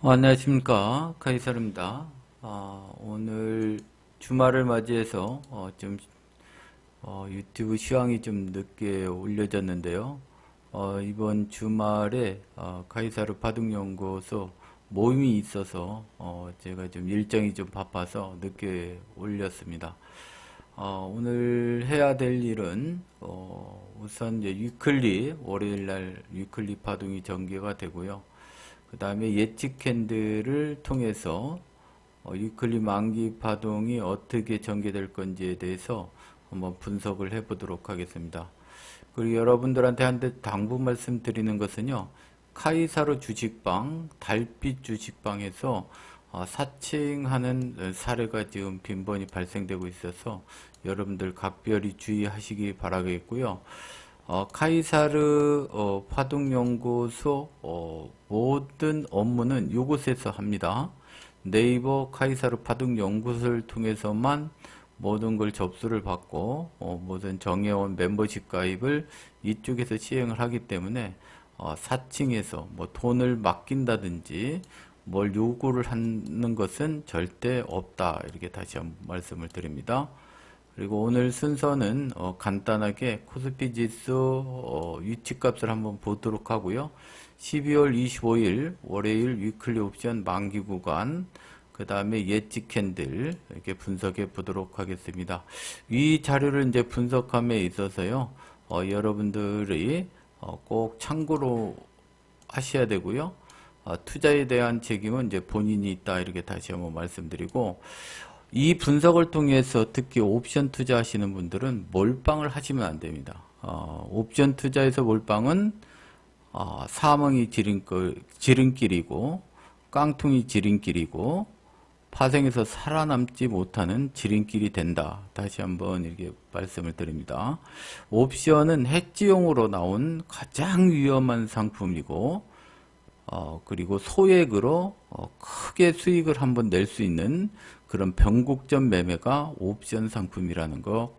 안녕하십니까, 카이사르입니다. 오늘 주말을 맞이해서 유튜브 시황이 좀 늦게 올려졌는데요. 이번 주말에 카이사르 바둑연구소 모임이 있어서 제가 좀 일정이 좀 바빠서 늦게 올렸습니다. 오늘 해야 될 일은 우선 이제 위클리 월요일날 위클리 파동이 전개가 되고요. 그 다음에 예측 캔들을 통해서 위클리 만기 파동이 어떻게 전개될 건지에 대해서 한번 분석을 해보도록 하겠습니다. 그리고 여러분들한테 한테 당부 말씀드리는 것은요, 카이사르 주식방, 달빛 주식방에서 사칭하는 사례가 지금 빈번히 발생되고 있어서 여러분들 각별히 주의하시기 바라겠고요. 카이사르 파동연구소 모든 업무는 이곳에서 합니다. 네이버 카이사르 파동연구소를 통해서만 모든 걸 접수를 받고 모든 정회원 멤버십 가입을 이쪽에서 시행을 하기 때문에 사칭해서 뭐 돈을 맡긴다든지 뭘 요구를 하는 것은 절대 없다, 이렇게 다시 한번 말씀을 드립니다. 그리고 오늘 순서는 간단하게 코스피 지수 위치값을 한번 보도록 하고요. 12월 25일 월요일 위클리 옵션 만기 구간, 그 다음에 예측 캔들 이렇게 분석해 보도록 하겠습니다. 이 자료를 이제 분석함에 있어서요, 여러분들이 꼭 참고로 하셔야 되고요. 투자에 대한 책임은 이제 본인이 있다, 이렇게 다시 한번 말씀드리고, 이 분석을 통해서 특히 옵션 투자하시는 분들은 몰빵을 하시면 안 됩니다. 옵션 투자에서 몰빵은 사망이 지름길이고 깡통이 지름길이고 파생에서 살아남지 못하는 지름길이 된다. 다시 한번 이렇게 말씀을 드립니다. 옵션은 해지용으로 나온 가장 위험한 상품이고 그리고 소액으로 크게 수익을 한번 낼 수 있는 그런 변곡점 매매가 옵션 상품이라는 거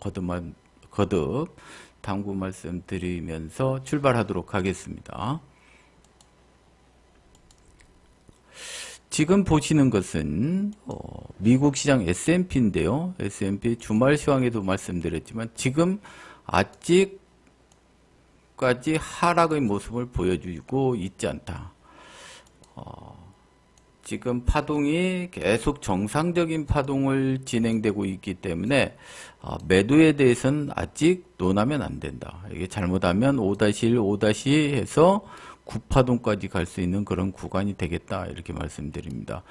거듭 당부 말씀드리면서 출발하도록 하겠습니다. 지금 보시는 것은 미국 시장 S&P인데요. S&P 주말 시황에도 말씀드렸지만 지금 아직까지 하락의 모습을 보여주고 있지 않다. 지금 파동이 계속 정상적인 파동을 진행되고 있기 때문에 매도에 대해서는 아직 논하면 안 된다. 이게 잘못하면 5-1, 5- 해서 9파동까지 갈 수 있는 그런 구간이 되겠다, 이렇게 말씀드립니다.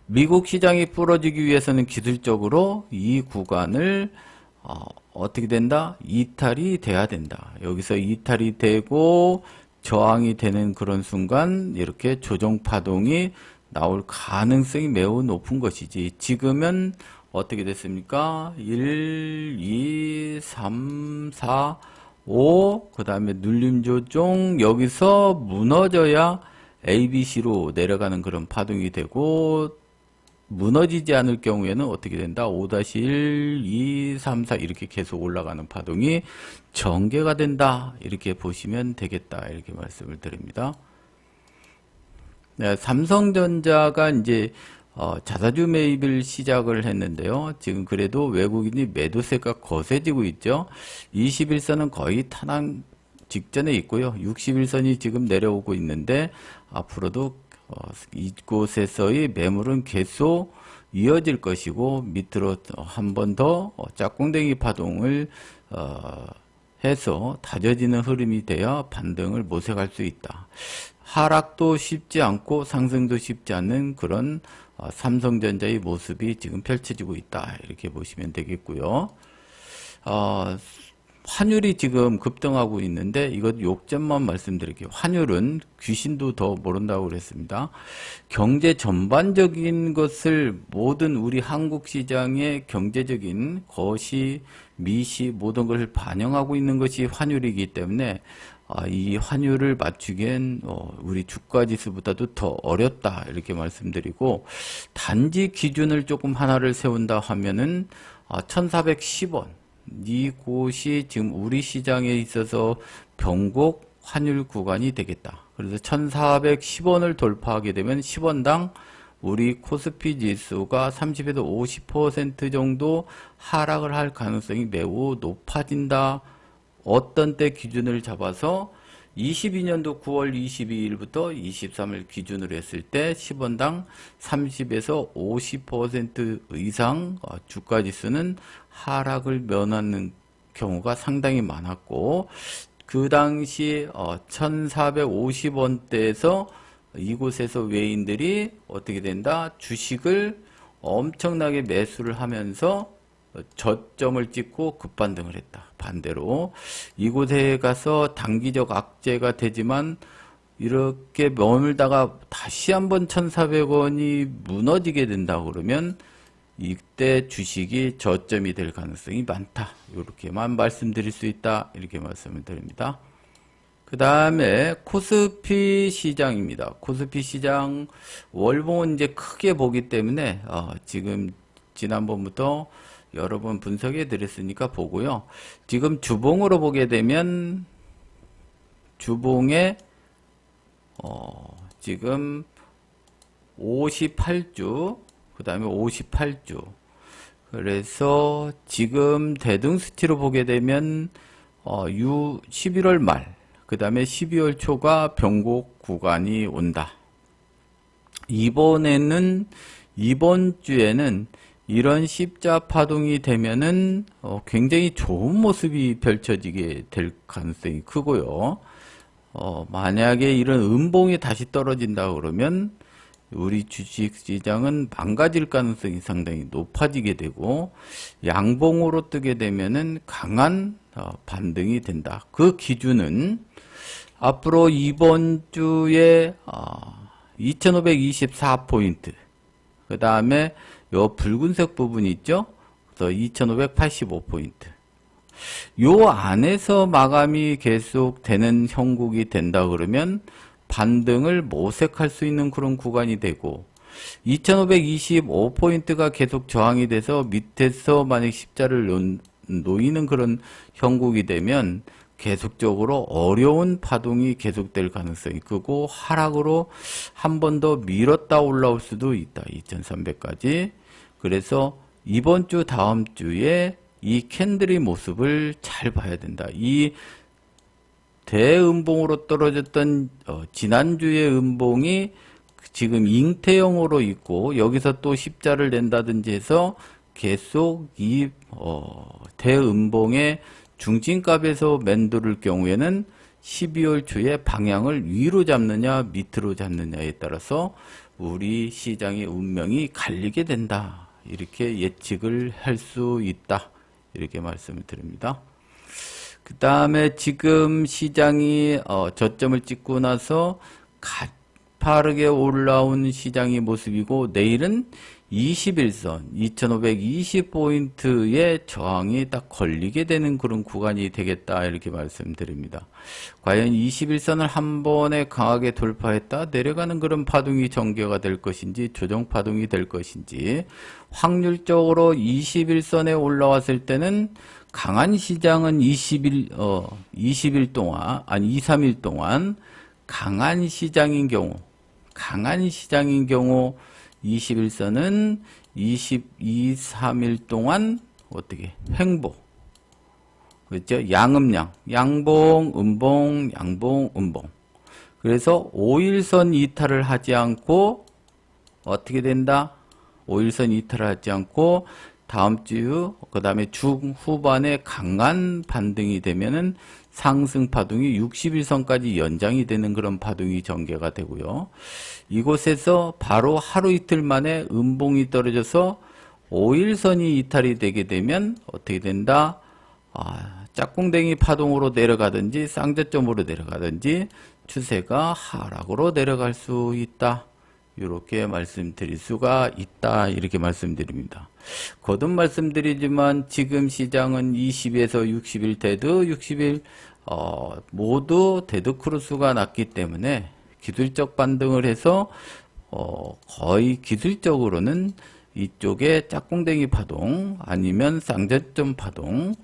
미국 시장이 부러지기 위해서는 기술적으로 이 구간을 어떻게 된다? 이탈이 돼야 된다. 여기서 이탈이 되고 저항이 되는 그런 순간 이렇게 조정 파동이 나올 가능성이 매우 높은 것이지, 지금은 어떻게 됐습니까? 1, 2, 3, 4, 5, 그 다음에 눌림 조정, 여기서 무너져야 ABC로 내려가는 그런 파동이 되고, 무너지지 않을 경우에는 어떻게 된다? 5-1, 2, 3, 4 이렇게 계속 올라가는 파동이 전개가 된다, 이렇게 보시면 되겠다, 이렇게 말씀을 드립니다. 네, 삼성전자가 이제 자사주 매입을 시작을 했는데요. 지금 그래도 외국인이 매도세가 거세지고 있죠. 21선은 거의 탄환 직전에 있고요. 61선이 지금 내려오고 있는데 앞으로도 이곳에서의 매물은 계속 이어질 것이고, 밑으로 한 번 더 짝꿍댕이 파동을 해서 다져지는 흐름이 되어 반등을 모색할 수 있다. 하락도 쉽지 않고 상승도 쉽지 않은 그런 삼성전자의 모습이 지금 펼쳐지고 있다, 이렇게 보시면 되겠고요. 환율이 지금 급등하고 있는데 이것 요점만 말씀드릴게요. 환율은 귀신도 더 모른다고 그랬습니다. 경제 전반적인 것을 모든 우리 한국 시장의 경제적인 거시, 미시 모든 것을 반영하고 있는 것이 환율이기 때문에 이 환율을 맞추기엔 우리 주가지수보다도 더 어렵다, 이렇게 말씀드리고, 단지 기준을 조금 하나를 세운다 하면은 1410원, 이곳이 지금 우리 시장에 있어서 변곡 환율 구간이 되겠다. 그래서 1410원을 돌파하게 되면 10원당 우리 코스피 지수가 30에서 50% 정도 하락을 할 가능성이 매우 높아진다. 어떤 때 기준을 잡아서 22년도 9월 22일부터 23일 기준으로 했을 때 10원당 30에서 50% 이상 주가 지수는 하락을 면하는 경우가 상당히 많았고, 그 당시 1450원대에서 이곳에서 외인들이 어떻게 된다? 주식을 엄청나게 매수를 하면서 저점을 찍고 급반등을 했다. 반대로 이곳에 가서 단기적 악재가 되지만 이렇게 머물다가 다시 한번 1,400원이 무너지게 된다 그러면 이때 주식이 저점이 될 가능성이 많다. 이렇게만 말씀드릴 수 있다. 이렇게 말씀을 드립니다. 그 다음에 코스피 시장입니다. 코스피 시장 월봉은 이제 크게 보기 때문에 지금 지난번부터 여러 번 분석해 드렸으니까 보고요. 지금 주봉으로 보게 되면 주봉에 지금 58주 그 다음에 58주 그래서 지금 대등수치로 보게 되면 11월 말 그 다음에 12월 초가 변곡 구간이 온다. 이번 주에는 이런 십자 파동이 되면은 굉장히 좋은 모습이 펼쳐지게 될 가능성이 크고요. 만약에 이런 음봉이 다시 떨어진다 그러면 우리 주식시장은 망가질 가능성이 상당히 높아지게 되고, 양봉으로 뜨게 되면은 강한 반등이 된다. 그 기준은 앞으로 이번 주에 2524포인트, 그 다음에 요 붉은색 부분이 있죠? 그래서 2585포인트. 요 안에서 마감이 계속 되는 형국이 된다 그러면 반등을 모색할 수 있는 그런 구간이 되고, 2525포인트가 계속 저항이 돼서 밑에서 만약 십자를 놓이는 그런 형국이 되면 계속적으로 어려운 파동이 계속될 가능성이 크고, 하락으로 한 번 더 밀었다 올라올 수도 있다. 2300까지. 그래서 이번 주 다음 주에 이 캔들의 모습을 잘 봐야 된다. 이 대음봉으로 떨어졌던 지난주의 음봉이 지금 잉태형으로 있고, 여기서 또 십자를 낸다든지 해서 계속 이 대음봉의 중진값에서 매도를 경우에는 12월 초에 방향을 위로 잡느냐 밑으로 잡느냐에 따라서 우리 시장의 운명이 갈리게 된다. 이렇게 예측을 할 수 있다. 이렇게 말씀을 드립니다. 그 다음에 지금 시장이 저점을 찍고 나서 가파르게 올라온 시장의 모습이고, 내일은 21선 2520포인트의 저항이 딱 걸리게 되는 그런 구간이 되겠다. 이렇게 말씀드립니다. 과연 21선을 한 번에 강하게 돌파했다 내려가는 그런 파동이 전개가 될 것인지 조정 파동이 될 것인지, 확률적으로 21선에 올라왔을 때는 강한 시장은 20일 동안, 아니 2, 3일 동안 강한 시장인 경우 21선은 22, 3일 동안 어떻게 횡보, 그렇죠? 양음양, 양봉, 음봉, 양봉, 음봉. 그래서 5일선 이탈을 하지 않고 어떻게 된다? 5일선 이탈을 하지 않고 다음 주, 그 다음에 중후반에 강한 반등이 되면은 상승 파동이 60일선까지 연장이 되는 그런 파동이 전개가 되고요. 이곳에서 바로 하루 이틀 만에 음봉이 떨어져서 5일선이 이탈이 되게 되면 어떻게 된다? 짝꿍댕이 파동으로 내려가든지 쌍저점으로 내려가든지 추세가 하락으로 내려갈 수 있다. 이렇게 말씀드릴 수가 있다. 이렇게 말씀드립니다. 거듭 말씀드리지만 지금 시장은 20에서 60일 데드, 60일 모두 데드 크로스가 났기 때문에 기술적 반등을 해서 거의 기술적으로는 이쪽에 짝꿍댕이 파동 아니면 쌍저점 파동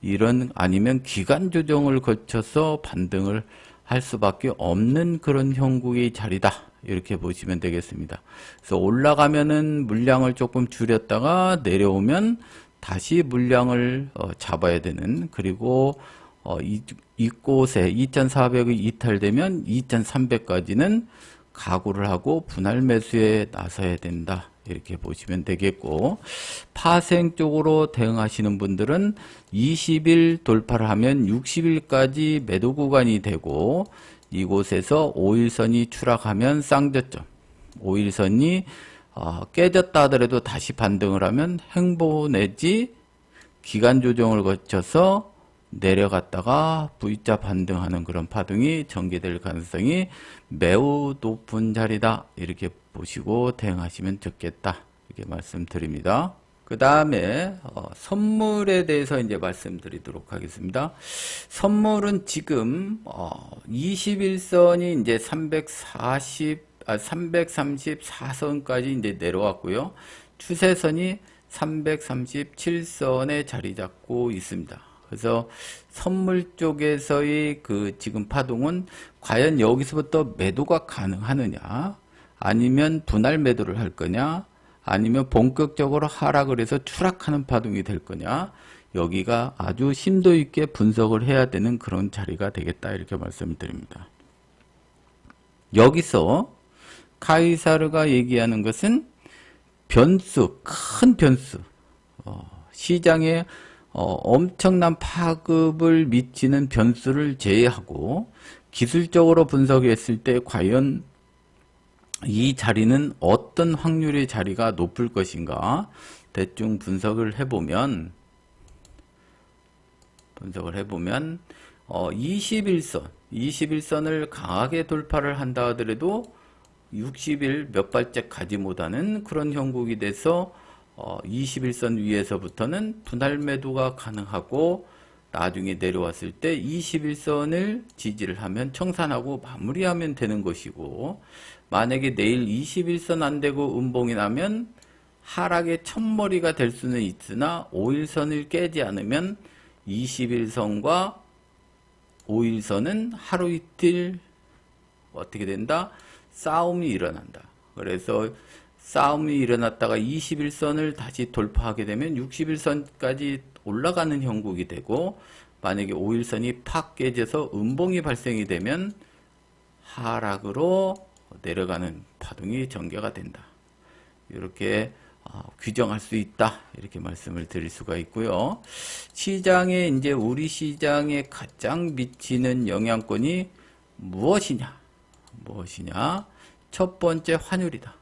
이런 아니면 기간 조정을 거쳐서 반등을 할 수밖에 없는 그런 형국의 자리다. 이렇게 보시면 되겠습니다. 그래서 올라가면은 물량을 조금 줄였다가 내려오면 다시 물량을 잡아야 되는, 그리고 이곳에 2400이 이탈되면 2300까지는 각오를 하고 분할 매수에 나서야 된다. 이렇게 보시면 되겠고, 파생 쪽으로 대응하시는 분들은 20일 돌파를 하면 60일까지 매도 구간이 되고, 이곳에서 5일선이 추락하면 쌍저점, 5일선이 깨졌다 하더라도 다시 반등을 하면 횡보 내지 기간 조정을 거쳐서 내려갔다가 V자 반등하는 그런 파동이 전개될 가능성이 매우 높은 자리다. 이렇게 보시고 대응하시면 좋겠다. 이렇게 말씀드립니다. 그 다음에 선물에 대해서 이제 말씀드리도록 하겠습니다. 선물은 지금 21선이 이제 334선까지 이제 내려왔고요. 추세선이 337선에 자리 잡고 있습니다. 그래서 선물 쪽에서의 그 지금 파동은 과연 여기서부터 매도가 가능하느냐, 아니면 분할 매도를 할 거냐, 아니면 본격적으로 하락을 해서 추락하는 파동이 될 거냐, 여기가 아주 심도 있게 분석을 해야 되는 그런 자리가 되겠다. 이렇게 말씀을 드립니다. 여기서 카이사르가 얘기하는 것은 변수, 큰 변수, 시장에 엄청난 파급을 미치는 변수를 제외하고 기술적으로 분석했을 때 과연 이 자리는 어떤 확률의 자리가 높을 것인가 대충 분석을 해보면 21선을 강하게 돌파를 한다 하더라도 60일 몇 발짝 가지 못하는 그런 형국이 돼서 21선 위에서부터는 분할 매도가 가능하고, 나중에 내려왔을 때 21선을 지지를 하면 청산하고 마무리하면 되는 것이고, 만약에 내일 21선 안되고 음봉이 나면 하락의 첫머리가 될 수는 있으나 5일선을 깨지 않으면 21선과 5일선은 하루 이틀 어떻게 된다? 싸움이 일어난다. 그래서 싸움이 일어났다가 21선을 다시 돌파하게 되면 61선까지 올라가는 형국이 되고, 만약에 5일선이 팍 깨져서 음봉이 발생이 되면 하락으로 내려가는 파동이 전개가 된다. 이렇게 규정할 수 있다. 이렇게 말씀을 드릴 수가 있고요. 시장에 이제 우리 시장에 가장 미치는 영향권이 무엇이냐? 첫 번째 환율이다.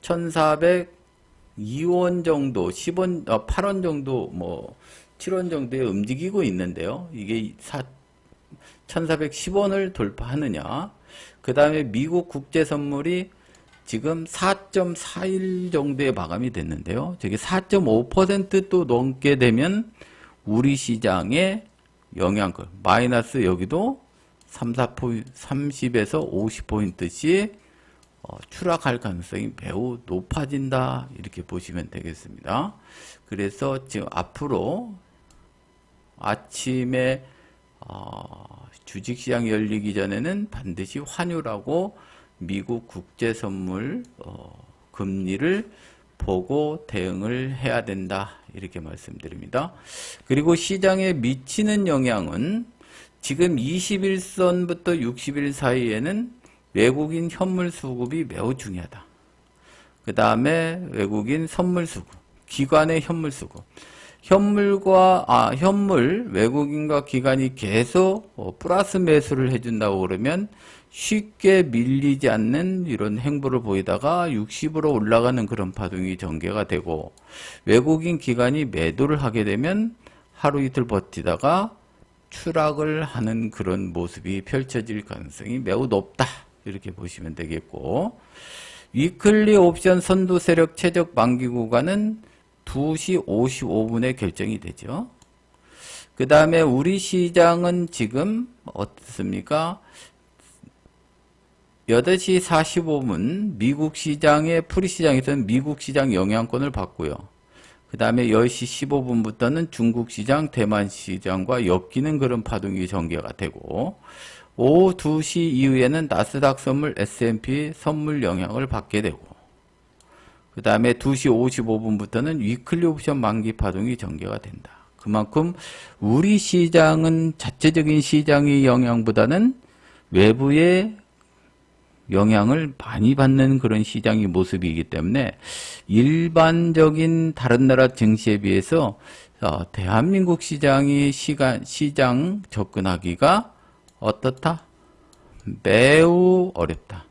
1402원 정도, 8원 정도, 7원 정도에 움직이고 있는데요. 이게 1410원을 돌파하느냐. 그 다음에 미국 국제 선물이 지금 4.41 정도에 마감이 됐는데요. 저게 4.5% 또 넘게 되면 우리 시장의 영향권, 마이너스 여기도 30에서 50포인트씩 추락할 가능성이 매우 높아진다. 이렇게 보시면 되겠습니다. 그래서 지금 앞으로 아침에 주식시장 열리기 전에는 반드시 환율하고 미국 국제선물 금리를 보고 대응을 해야 된다. 이렇게 말씀드립니다. 그리고 시장에 미치는 영향은 지금 21선부터 60일 사이에는 외국인 현물 수급이 매우 중요하다. 그 다음에 외국인 선물 수급, 기관의 현물 수급. 현물, 외국인과 기관이 계속 플러스 매수를 해준다고 그러면 쉽게 밀리지 않는 이런 행보를 보이다가 60으로 올라가는 그런 파동이 전개가 되고, 외국인 기관이 매도를 하게 되면 하루 이틀 버티다가 추락을 하는 그런 모습이 펼쳐질 가능성이 매우 높다. 이렇게 보시면 되겠고, 위클리 옵션 선두 세력 최적 만기 구간은 2시 55분에 결정이 되죠. 그 다음에 우리 시장은 지금 어떻습니까? 8시 45분 미국 시장의 프리시장에서는 미국 시장 영향권을 받고요. 그 다음에 10시 15분부터는 중국 시장, 대만 시장과 엮이는 그런 파동이 전개가 되고, 오후 2시 이후에는 나스닥 선물, S&P 선물 영향을 받게 되고, 그 다음에 2시 55분부터는 위클리 옵션 만기 파동이 전개가 된다. 그만큼 우리 시장은 자체적인 시장의 영향보다는 외부의 영향을 많이 받는 그런 시장의 모습이기 때문에 일반적인 다른 나라 증시에 비해서 대한민국 시장이 시장 접근하기가 어떻다? 매우 어렵다.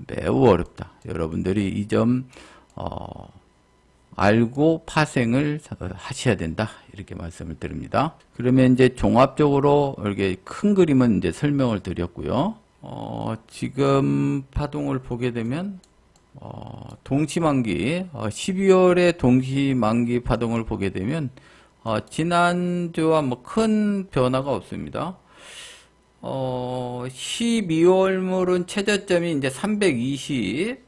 매우 어렵다. 여러분들이 이 점 알고 파생을 하셔야 된다. 이렇게 말씀을 드립니다. 그러면 이제 종합적으로 이렇게 큰 그림은 이제 설명을 드렸고요. 지금 파동을 보게 되면 동시만기 12월의 동시만기 파동을 보게 되면 지난주와 뭐 큰 변화가 없습니다. 12월물은 최저점이 이제 320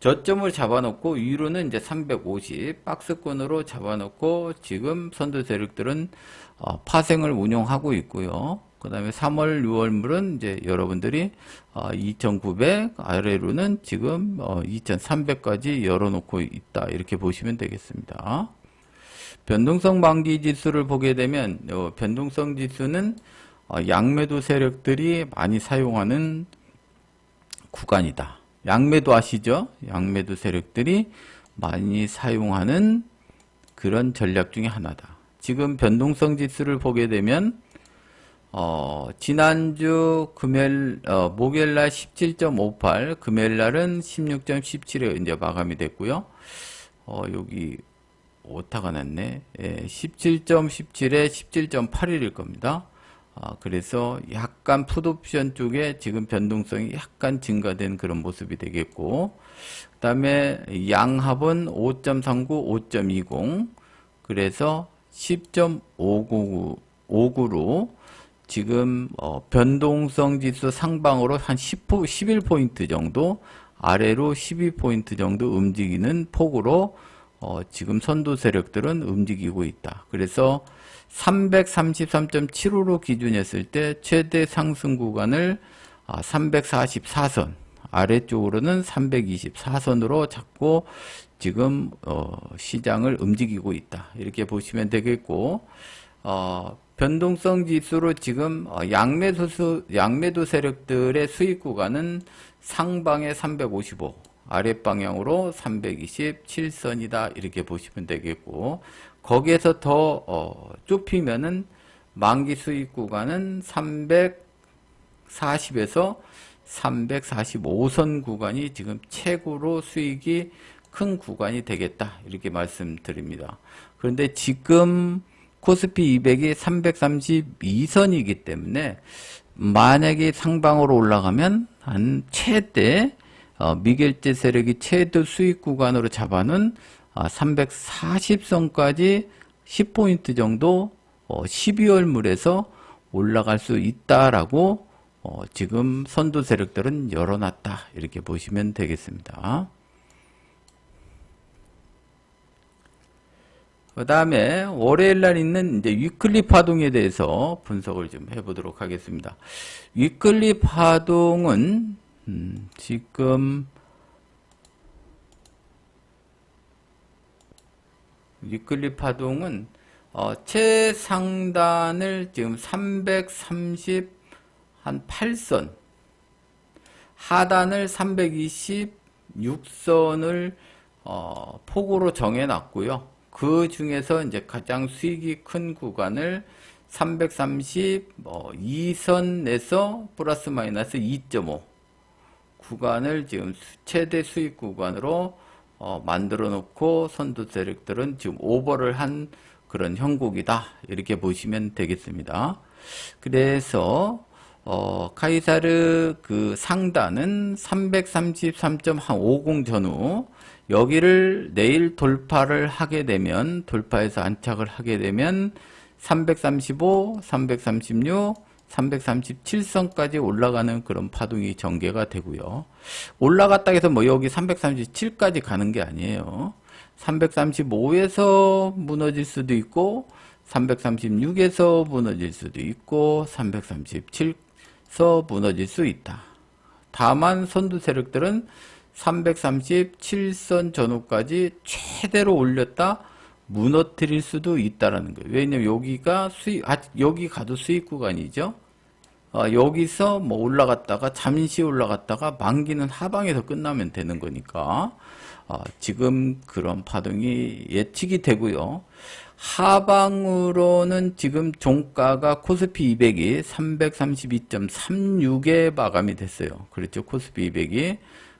저점을 잡아놓고 위로는 이제 350 박스권으로 잡아놓고 지금 선두 세력들은 파생을 운용하고 있고요. 그 다음에 3월, 6월물은 이제 여러분들이 2,900 아래로는 지금 2,300까지 열어놓고 있다. 이렇게 보시면 되겠습니다. 변동성 만기 지수를 보게 되면 변동성 지수는 양매도 세력들이 많이 사용하는 구간이다. 양매도 아시죠? 양매도 세력들이 많이 사용하는 그런 전략 중에 하나다. 지금 변동성 지수를 보게 되면 지난주 목요일날 17.58, 금요일날은 16.17에 이제 마감이 됐고요. 여기 오타가 났네. 17.17에 17.81일 겁니다. 그래서 약간 풋옵션 쪽에 지금 변동성이 약간 증가된 그런 모습이 되겠고, 그 다음에 양합은 5.39, 5.20, 그래서 10.59로 지금 변동성 지수 상방으로 한 11포인트 정도, 아래로 12포인트 정도 움직이는 폭으로 지금 선도 세력들은 움직이고 있다. 그래서 333.75로 기준했을 때 최대 상승 구간을 344선, 아래쪽으로는 324선으로 잡고 지금 시장을 움직이고 있다. 이렇게 보시면 되겠고, 변동성 지수로 지금 양매도 세력들의 수익 구간은 상방에 355, 아랫방향으로 327선이다. 이렇게 보시면 되겠고, 거기에서 더 좁히면은 만기 수익 구간은 340에서 345선 구간이 지금 최고로 수익이 큰 구간이 되겠다. 이렇게 말씀드립니다. 그런데 지금 코스피 200이 332선이기 때문에 만약에 상방으로 올라가면 한 최대 미결제 세력이 최대 수익 구간으로 잡아놓은 340선까지 10포인트 정도 12월물에서 올라갈 수 있다라고 지금 선두 세력들은 열어놨다. 이렇게 보시면 되겠습니다. 그 다음에 월요일 날 있는 이제 위클리 파동에 대해서 분석을 좀 해보도록 하겠습니다. 위클리 파동은 지금 위클리 파동은 최상단을 지금 338선, 하단을 326선을 폭으로 정해놨고요. 그 중에서 이제 가장 수익이 큰 구간을 332선에서 플러스 마이너스 2.5 구간을 지금 최대 수익 구간으로 만들어 놓고 선두 세력들은 지금 오버를 한 그런 형국이다. 이렇게 보시면 되겠습니다. 그래서 카이사르 그 상단은 333.50 전후 여기를 내일 돌파를 하게 되면, 돌파해서 안착을 하게 되면 335, 336, 337선까지 올라가는 그런 파동이 전개가 되고요. 올라갔다 해서 뭐 여기 337까지 가는 게 아니에요. 335에서 무너질 수도 있고 336에서 무너질 수도 있고 337에서 무너질 수 있다. 다만 선두 세력들은 337선 전후까지 최대로 올렸다 무너뜨릴 수도 있다라는 거예요. 왜냐면 여기가 여기 가도 수익 구간이죠. 여기서 뭐 올라갔다가 잠시 올라갔다가 만기는 하방에서 끝나면 되는 거니까 지금 그런 파동이 예측이 되고요. 하방으로는 지금 종가가 코스피 200이 332.36에 마감이 됐어요. 그렇죠. 코스피 200이.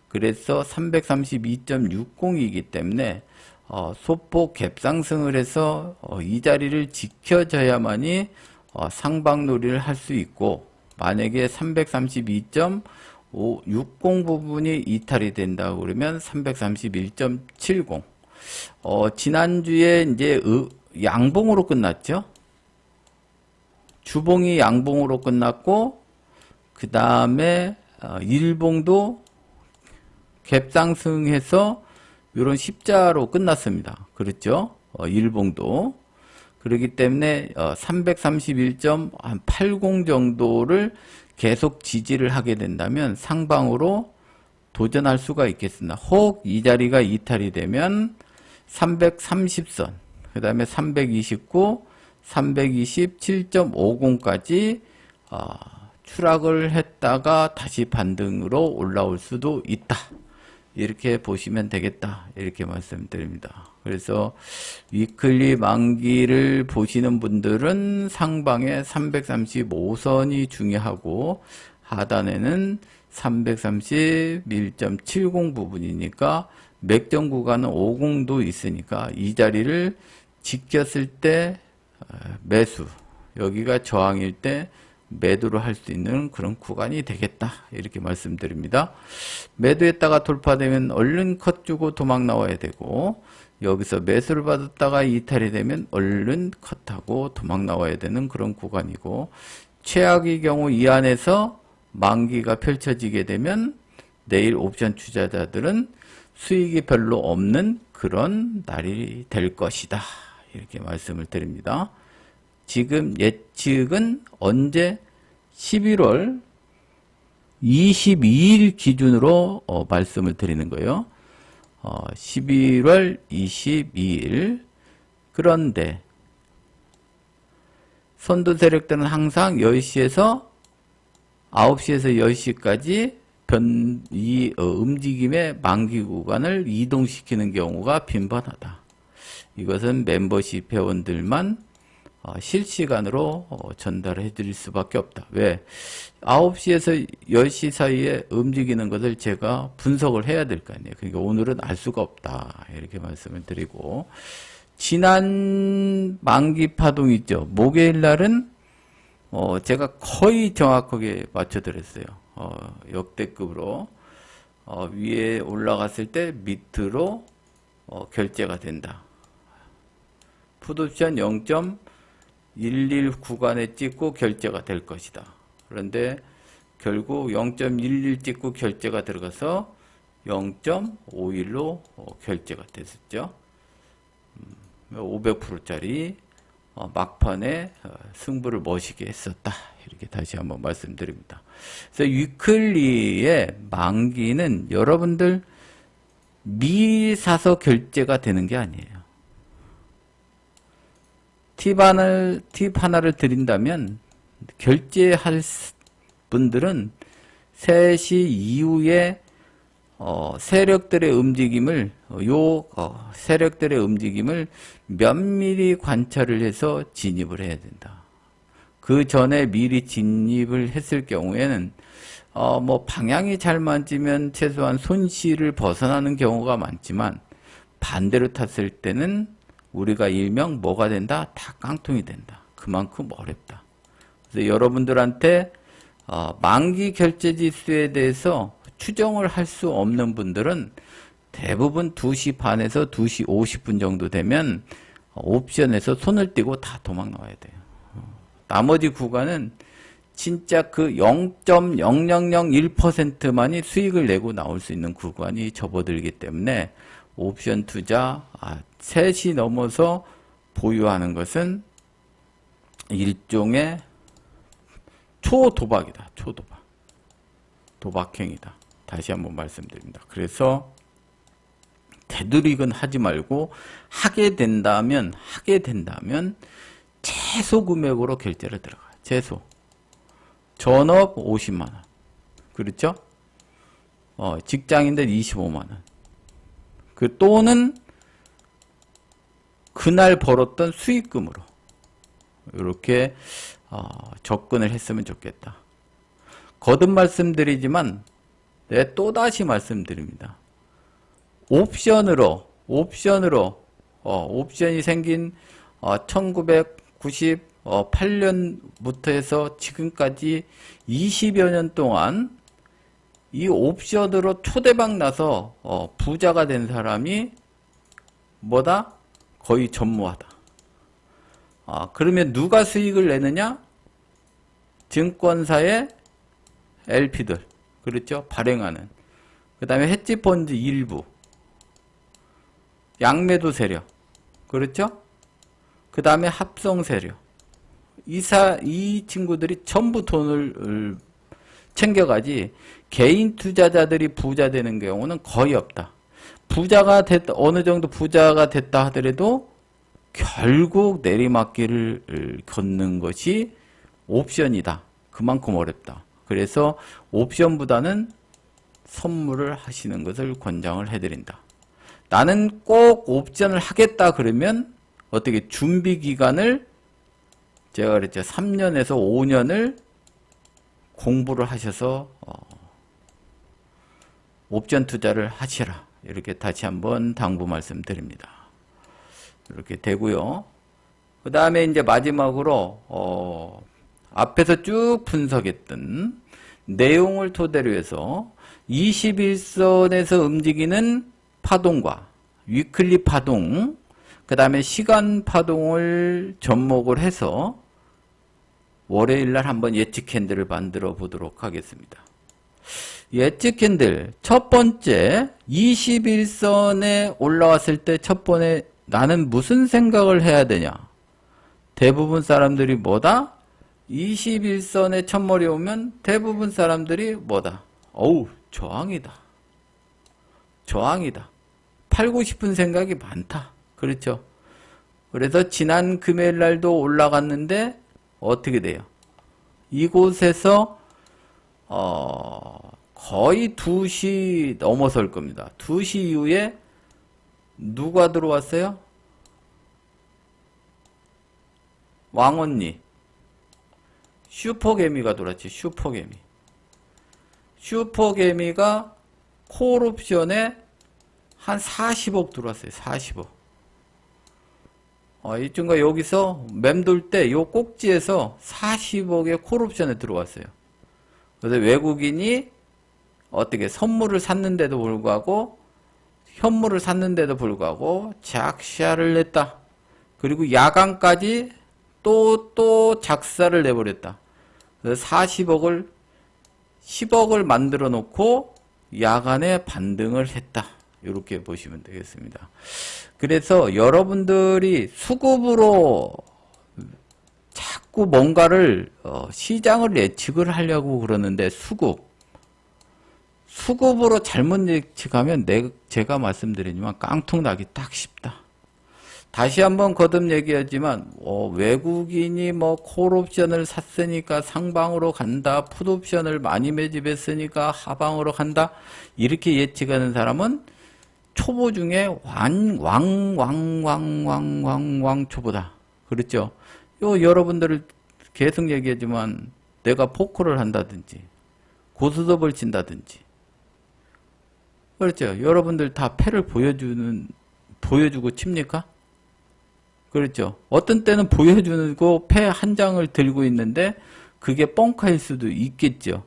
그래서 332.60이기 때문에 소폭 갭상승을 해서 이 자리를 지켜져야만이 상방놀이를 할 수 있고, 만약에 332.60 부분이 이탈이 된다고 그러면 331.70. 지난주에 이제 양봉으로 끝났죠. 주봉이 양봉으로 끝났고, 그 다음에 일봉도 갭상승해서 이런 십자로 끝났습니다. 그렇죠? 일봉도. 그렇기 때문에 331.80 정도를 계속 지지를 하게 된다면 상방으로 도전할 수가 있겠습니다. 혹 이 자리가 이탈이 되면 330선, 그 다음에 329, 327.50까지 추락을 했다가 다시 반등으로 올라올 수도 있다. 이렇게 보시면 되겠다. 이렇게 말씀드립니다. 그래서 위클리 만기를 보시는 분들은 상방에 335선이 중요하고 하단에는 331.70 부분이니까 맥점 구간은 50도 있으니까 이 자리를 지켰을 때 매수, 여기가 저항일 때 매도를 할 수 있는 그런 구간이 되겠다. 이렇게 말씀드립니다. 매도했다가 돌파되면 얼른 컷 주고 도망 나와야 되고, 여기서 매수를 받았다가 이탈이 되면 얼른 컷하고 도망 나와야 되는 그런 구간이고, 최악의 경우 이 안에서 만기가 펼쳐지게 되면 내일 옵션 투자자들은 수익이 별로 없는 그런 날이 될 것이다. 이렇게 말씀을 드립니다. 지금 예측은 언제 11월 22일 기준으로 말씀을 드리는 거예요. 11월 22일. 그런데 선두 세력들은 항상 10시에서 9시에서 10시까지 이 움직임의 만기 구간을 이동시키는 경우가 빈번하다. 이것은 멤버십 회원들만 실시간으로 전달해 드릴 수밖에 없다. 왜? 9시에서 10시 사이에 움직이는 것을 제가 분석을 해야 될 거 아니에요. 그러니까 오늘은 알 수가 없다. 이렇게 말씀을 드리고, 지난 만기 파동 있죠. 목요일 날은 제가 거의 정확하게 맞춰드렸어요. 역대급으로 위에 올라갔을 때 밑으로 결제가 된다. 풋옵션 0.11 구간에 찍고 결제가 될 것이다. 그런데 결국 0.11 찍고 결제가 들어가서 0.51로 결제가 됐었죠. 500%짜리 막판에 승부를 멋있게 했었다. 이렇게 다시 한번 말씀드립니다. 그래서 위클리의 만기는 여러분들 미리 사서 결제가 되는 게 아니에요. 팁 하나를 드린다면, 결제할 분들은 3시 이후에 세력들의 움직임을 면밀히 관찰을 해서 진입을 해야 된다. 그 전에 미리 진입을 했을 경우에는 뭐 방향이 잘 맞으면 최소한 손실을 벗어나는 경우가 많지만, 반대로 탔을 때는 우리가 일명 뭐가 된다? 다 깡통이 된다. 그만큼 어렵다. 그래서 여러분들한테 만기 결제 지수에 대해서 추정을 할 수 없는 분들은 대부분 2시 반에서 2시 50분 정도 되면 옵션에서 손을 떼고 다 도망 나와야 돼요. 나머지 구간은 진짜 그 0.0001%만이 수익을 내고 나올 수 있는 구간이 접어들기 때문에 옵션 투자, 셋이 넘어서 보유하는 것은 일종의 초도박이다. 초도박. 도박행위다. 다시 한번 말씀드립니다. 그래서 되도록은 하지 말고 하게 된다면 최소 금액으로 결제를 들어가요. 최소. 전업 50만 원. 그렇죠? 직장인들 25만 원. 또는 그날 벌었던 수익금으로 이렇게 접근을 했으면 좋겠다. 거듭 말씀드리지만 또다시 말씀드립니다. 옵션이 생긴 1998년부터 해서 지금까지 20여 년 동안 이 옵션으로 초대박 나서 부자가 된 사람이 뭐다? 거의 전무하다. 그러면 누가 수익을 내느냐? 증권사의 LP들. 그렇죠? 발행하는. 그 다음에 헤지펀드 일부. 양매도 세력. 그렇죠? 그 다음에 합성 세력. 이 친구들이 전부 돈을 챙겨가지 개인 투자자들이 부자 되는 경우는 거의 없다. 어느 정도 부자가 됐다 하더라도 결국 내리막길을 걷는 것이 옵션이다. 그만큼 어렵다. 그래서 옵션보다는 선물을 하시는 것을 권장을 해드린다. 나는 꼭 옵션을 하겠다 그러면 어떻게 준비 기간을 제가 그랬죠. 3년에서 5년을 공부를 하셔서 옵션 투자를 하시라. 이렇게 다시 한번 당부 말씀드립니다. 이렇게 되고요. 그 다음에 이제 마지막으로 앞에서 쭉 분석했던 내용을 토대로 해서 21선에서 움직이는 파동과 위클리 파동, 그 다음에 시간 파동을 접목을 해서 월요일날 한번 예측 캔들을 만들어 보도록 하겠습니다. 예측 캔들 첫 번째 21선에 올라왔을 때 첫 번에 나는 무슨 생각을 해야 되냐? 대부분 사람들이 뭐다? 21선에 첫머리 오면 대부분 사람들이 뭐다? 어우, 저항이다. 저항이다. 팔고 싶은 생각이 많다. 그렇죠? 그래서 지난 금요일 날도 올라갔는데 어떻게 돼요? 이곳에서 거의 2시 넘어설 겁니다. 2시 이후에 누가 들어왔어요? 왕언니. 슈퍼개미가 들어왔지. 슈퍼개미. 슈퍼개미가 콜옵션에 한 40억 들어왔어요. 40억. 이쯤가 여기서 맴돌 때 요 꼭지에서 40억의 콜옵션에 들어왔어요. 그래서 외국인이 어떻게 선물을 샀는데도 불구하고 현물을 샀는데도 불구하고 작샤를 냈다. 그리고 야간까지 또 작사를 내버렸다. 그래서 40억을 10억을 만들어 놓고 야간에 반등을 했다. 이렇게 보시면 되겠습니다. 그래서 여러분들이 수급으로 자꾸 뭔가를 시장을 예측을 하려고 그러는데 수급으로 잘못 예측하면 제가 말씀드리지만 깡통 나기 딱 쉽다. 다시 한번 거듭 얘기하지만 외국인이 콜옵션을 샀으니까 상방으로 간다. 풋옵션을 많이 매집했으니까 하방으로 간다. 이렇게 예측하는 사람은 초보 중에 왕 초보다. 그렇죠? 여러분들을 계속 얘기하지만 내가 포커를 한다든지 고스톱을 친다든지 그렇죠? 여러분들 다 패를 보여주고 칩니까? 그렇죠? 어떤 때는 보여주고 패 한 장을 들고 있는데 그게 뻥카일 수도 있겠죠.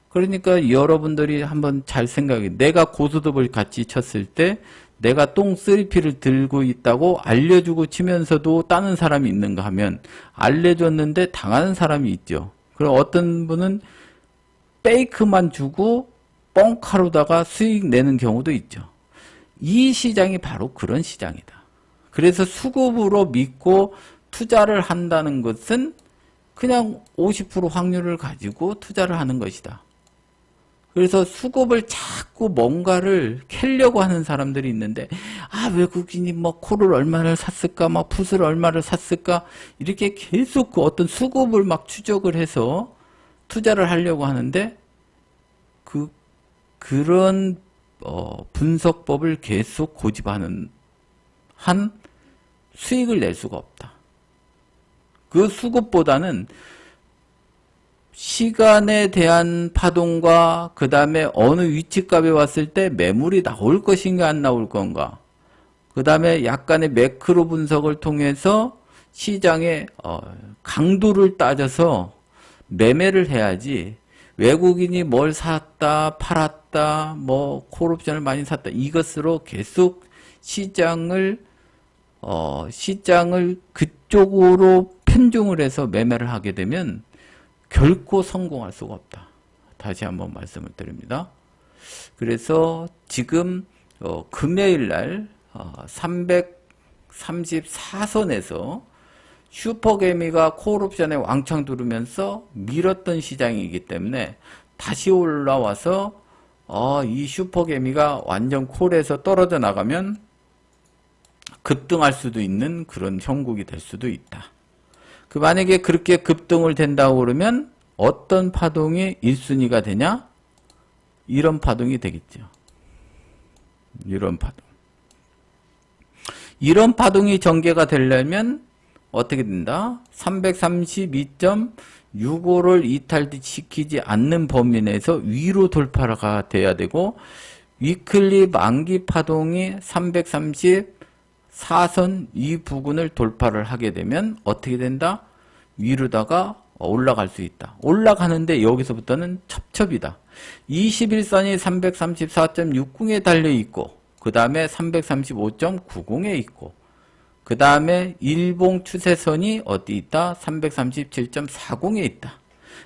그러니까 여러분들이 한번 잘 생각해. 내가 고스톱을 같이 쳤을 때 내가 똥 3P를 들고 있다고 알려주고 치면서도 따는 사람이 있는가 하면 알려줬는데 당하는 사람이 있죠. 그럼 어떤 분은 페이크만 주고 뻥카로다가 수익 내는 경우도 있죠. 이 시장이 바로 그런 시장이다. 그래서 수급으로 믿고 투자를 한다는 것은 그냥 50% 확률을 가지고 투자를 하는 것이다. 그래서 수급을 자꾸 뭔가를 캐려고 하는 사람들이 있는데, 외국인이 뭐 콜을 얼마를 샀을까, 막 풋을 얼마를 샀을까, 이렇게 계속 그 어떤 수급을 막 추적을 해서 투자를 하려고 하는데, 그런 분석법을 계속 고집하는 한 수익을 낼 수가 없다. 그 수급보다는 시간에 대한 파동과 그 다음에 어느 위치값에 왔을 때 매물이 나올 것인가 안 나올 건가, 그 다음에 약간의 매크로 분석을 통해서 시장의 강도를 따져서 매매를 해야지, 외국인이 뭘 샀다 팔았다 뭐 콜옵션을 많이 샀다 이것으로 계속 시장을 그쪽으로 편중을 해서 매매를 하게 되면 결코 성공할 수가 없다. 다시 한번 말씀을 드립니다. 그래서 지금 금요일 날 334선에서 슈퍼개미가 콜옵션에 왕창 두르면서 밀었던 시장이기 때문에 다시 올라와서 이 슈퍼개미가 완전 콜에서 떨어져 나가면 급등할 수도 있는 그런 형국이 될 수도 있다. 만약에 그렇게 급등을 된다고 그러면 어떤 파동이 1순위가 되냐? 이런 파동이 되겠죠. 이런 파동. 이런 파동이 전개가 되려면 어떻게 된다? 332.65를 이탈시키지 않는 범위 내에서 위로 돌파가 돼야 되고, 위클리 만기 파동이 334선 이 부근을 돌파를 하게 되면 어떻게 된다? 위로다가 올라갈 수 있다. 올라가는데 여기서부터는 첩첩이다. 21선이 334.60에 달려있고, 그 다음에 335.90에 있고, 그 다음에 일봉 추세선이 어디 있다? 337.40에 있다.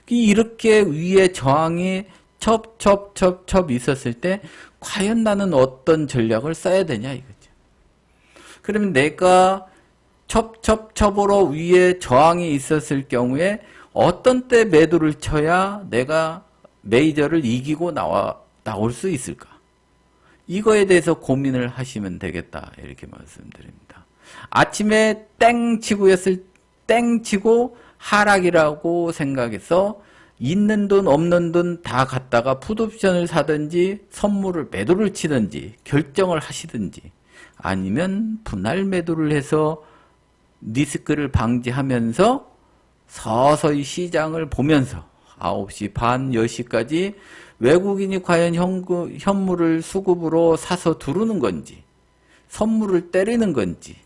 이렇게 위에 저항이 첩첩첩첩 있었을 때 과연 나는 어떤 전략을 써야 되냐 이거죠. 그러면 내가 첩첩첩으로 위에 저항이 있었을 경우에 어떤 때 매도를 쳐야 내가 메이저를 이기고 나올 수 있을까? 이거에 대해서 고민을 하시면 되겠다 이렇게 말씀드립니다. 아침에 땡치고 하락이라고 생각해서 있는 돈 없는 돈 다 갖다가 풋옵션을 사든지 선물을 매도를 치든지 결정을 하시든지, 아니면 분할 매도를 해서 리스크를 방지하면서 서서히 시장을 보면서 9시 반 10시까지 외국인이 과연 현물을 수급으로 사서 두르는 건지, 선물을 때리는 건지,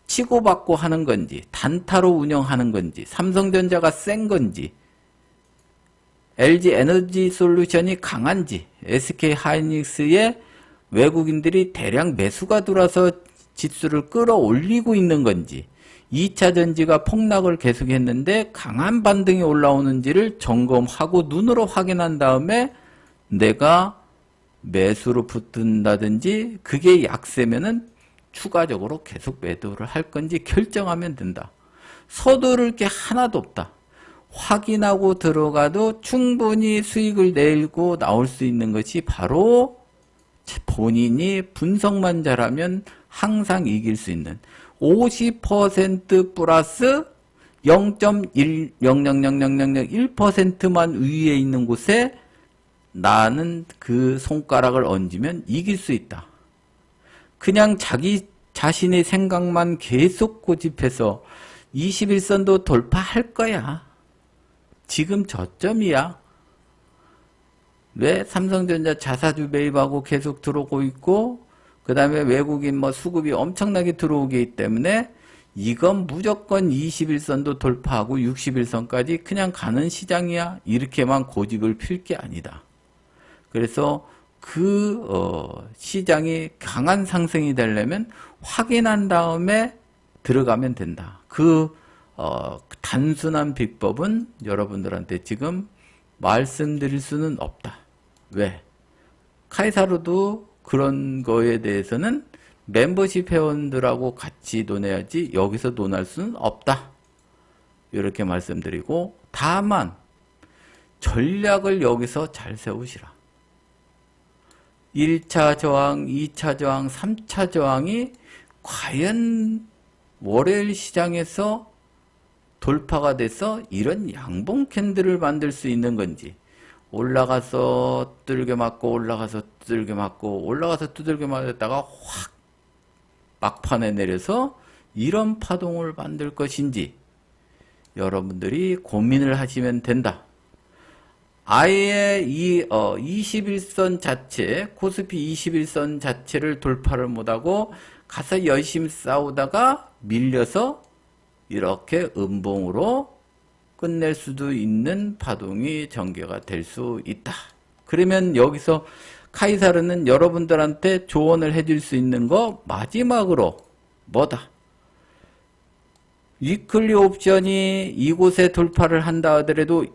치고받고 하는 건지, 단타로 운영하는 건지, 삼성전자가 센 건지, LG 에너지 솔루션이 강한지, SK 하이닉스에 외국인들이 대량 매수가 들어와서 지수를 끌어올리고 있는 건지, 2차 전지가 폭락을 계속했는데 강한 반등이 올라오는지를 점검하고 눈으로 확인한 다음에 내가 매수로 붙는다든지, 그게 약세면은 추가적으로 계속 매도를 할 건지 결정하면 된다. 서두를 게 하나도 없다. 확인하고 들어가도 충분히 수익을 내고 나올 수 있는 것이 바로 본인이 분석만 잘하면 항상 이길 수 있는 50% 플러스 0.1000001%만 위에 있는 곳에 나는 그 손가락을 얹으면 이길 수 있다. 그냥 자기 자신의 생각만 계속 고집해서 21선도 돌파할 거야. 지금 저점이야. 왜? 삼성전자 자사주 매입하고 계속 들어오고 있고, 그 다음에 외국인 수급이 엄청나게 들어오기 때문에 이건 무조건 21선도 돌파하고 61선까지 그냥 가는 시장이야. 이렇게만 고집을 필 게 아니다. 그래서 시장이 강한 상승이 되려면 확인한 다음에 들어가면 된다. 단순한 비법은 여러분들한테 지금 말씀드릴 수는 없다. 왜? 카이사르도 그런 거에 대해서는 멤버십 회원들하고 같이 논해야지 여기서 논할 수는 없다. 이렇게 말씀드리고, 다만 전략을 여기서 잘 세우시라. 1차 저항, 2차 저항, 3차 저항이 과연 월요일 시장에서 돌파가 돼서 이런 양봉 캔들을 만들 수 있는 건지, 올라가서 두들겨 맞고 올라가서 두들겨 맞고 올라가서 두들겨 맞았다가 확 막판에 내려서 이런 파동을 만들 것인지 여러분들이 고민을 하시면 된다. 아예 이 21선 자체, 코스피 21선 자체를 돌파를 못하고 가서 열심히 싸우다가 밀려서 이렇게 음봉으로 끝낼 수도 있는 파동이 전개가 될 수 있다. 그러면 여기서 카이사르는 여러분들한테 조언을 해줄 수 있는 거 마지막으로 뭐다? 위클리 옵션이 이곳에 돌파를 한다 하더라도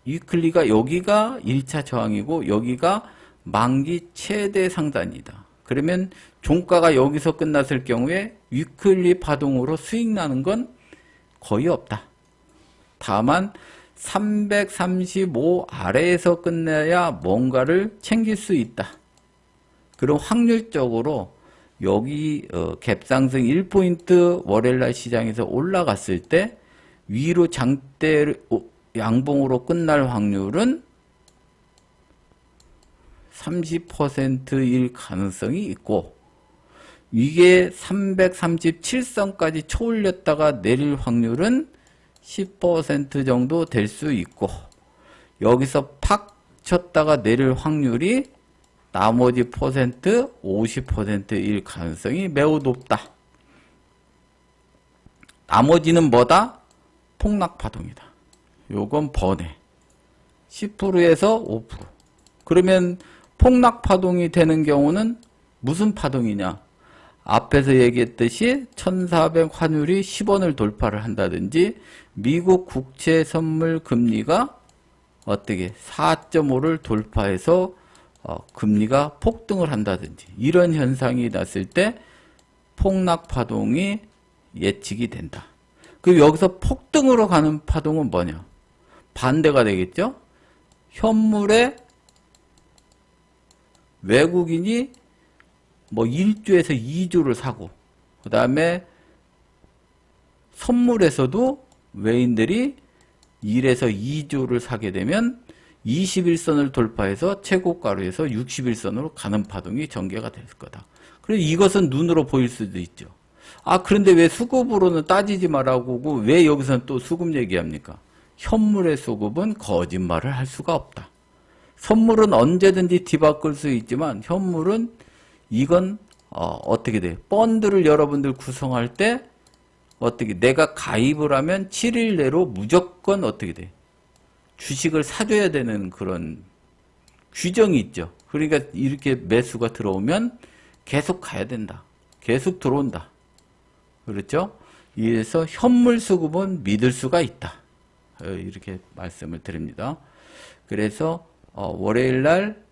위클리가 여기가 1차 저항이고 여기가 만기 최대 상단이다. 그러면 종가가 여기서 끝났을 경우에 위클리 파동으로 수익 나는 건 거의 없다. 다만 335 아래에서 끝내야 뭔가를 챙길 수 있다. 그럼 확률적으로 여기 갭상승 1포인트 월요일날 시장에서 올라갔을 때 위로 장대 양봉으로 끝날 확률은 30%일 가능성이 있고, 이게 337선까지 초올렸다가 내릴 확률은 10% 정도 될 수 있고, 여기서 팍 쳤다가 내릴 확률이 나머지 퍼센트 50%일 가능성이 매우 높다. 나머지는 뭐다? 폭락파동이다. 요건 번외. 10%에서 5%. 그러면 폭락파동이 되는 경우는 무슨 파동이냐? 앞에서 얘기했듯이 1400 환율이 10원을 돌파를 한다든지, 미국 국채 선물 금리가 어떻게 4.5를 돌파해서 금리가 폭등을 한다든지, 이런 현상이 났을 때 폭락파동이 예측이 된다. 그리고 여기서 폭등으로 가는 파동은 뭐냐? 반대가 되겠죠? 현물에 외국인이 뭐 1조에서 2조를 사고, 그 다음에 선물에서도 외인들이 1에서 2조를 사게 되면 21선을 돌파해서 최고가로 해서 61선으로 가는 파동이 전개가 될 거다. 그래서 이것은 눈으로 보일 수도 있죠. 아, 그런데 왜 수급으로는 따지지 말라고 왜 여기서는 또 수급 얘기합니까? 현물의 수급은 거짓말을 할 수가 없다. 선물은 언제든지 뒤바꿀 수 있지만 현물은 이건 어떻게 돼? 펀드를 여러분들 구성할 때 어떻게 내가 가입을 하면 7일 내로 무조건 어떻게 돼? 주식을 사줘야 되는 그런 규정이 있죠. 그러니까 이렇게 매수가 들어오면 계속 가야 된다. 계속 들어온다. 그렇죠? 이래서 현물 수급은 믿을 수가 있다. 이렇게 말씀을 드립니다. 그래서 월요일날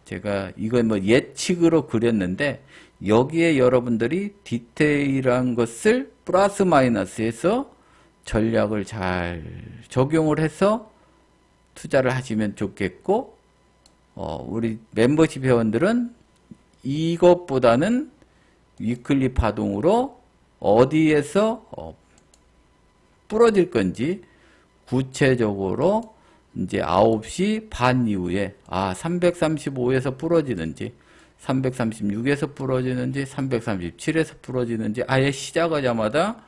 제가 이건 뭐 예측으로 그렸는데, 여기에 여러분들이 디테일한 것을 플러스 마이너스해서 전략을 잘 적용을 해서 투자를 하시면 좋겠고, 우리 멤버십 회원들은 이것보다는 위클리 파동으로 어디에서 부러질 건지 구체적으로 이제 9시 반 이후에 335에서 부러지는지 336에서 부러지는지 337에서 부러지는지 아예 시작하자마자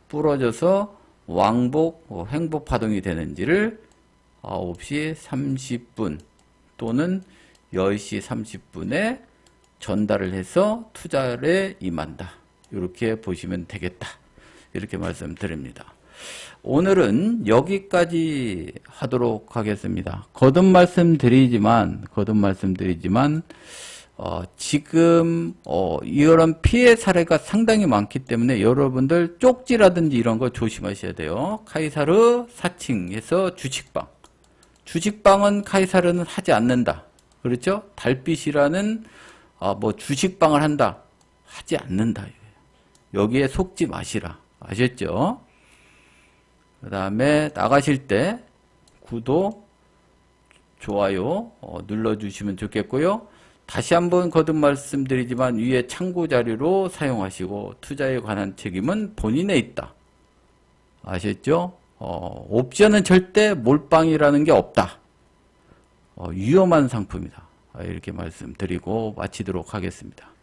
부러져서 왕복 횡보 파동이 되는지를 9시 30분 또는 10시 30분에 전달을 해서 투자에 임한다. 이렇게 보시면 되겠다. 이렇게 말씀드립니다. 오늘은 여기까지 하도록 하겠습니다. 거듭 말씀드리지만 지금 이런 피해 사례가 상당히 많기 때문에 여러분들 쪽지라든지 이런 거 조심하셔야 돼요. 카이사르 사칭에서 주식방은 카이사르는 하지 않는다. 그렇죠? 달빛이라는 뭐 주식방을 한다. 하지 않는다. 여기에 속지 마시라. 아셨죠? 그 다음에 나가실 때 구독, 좋아요 눌러주시면 좋겠고요. 다시 한번 거듭 말씀드리지만 위에 참고 자료로 사용하시고 투자에 관한 책임은 본인에 있다. 아셨죠? 옵션은 절대 몰빵이라는 게 없다. 위험한 상품이다. 이렇게 말씀드리고 마치도록 하겠습니다.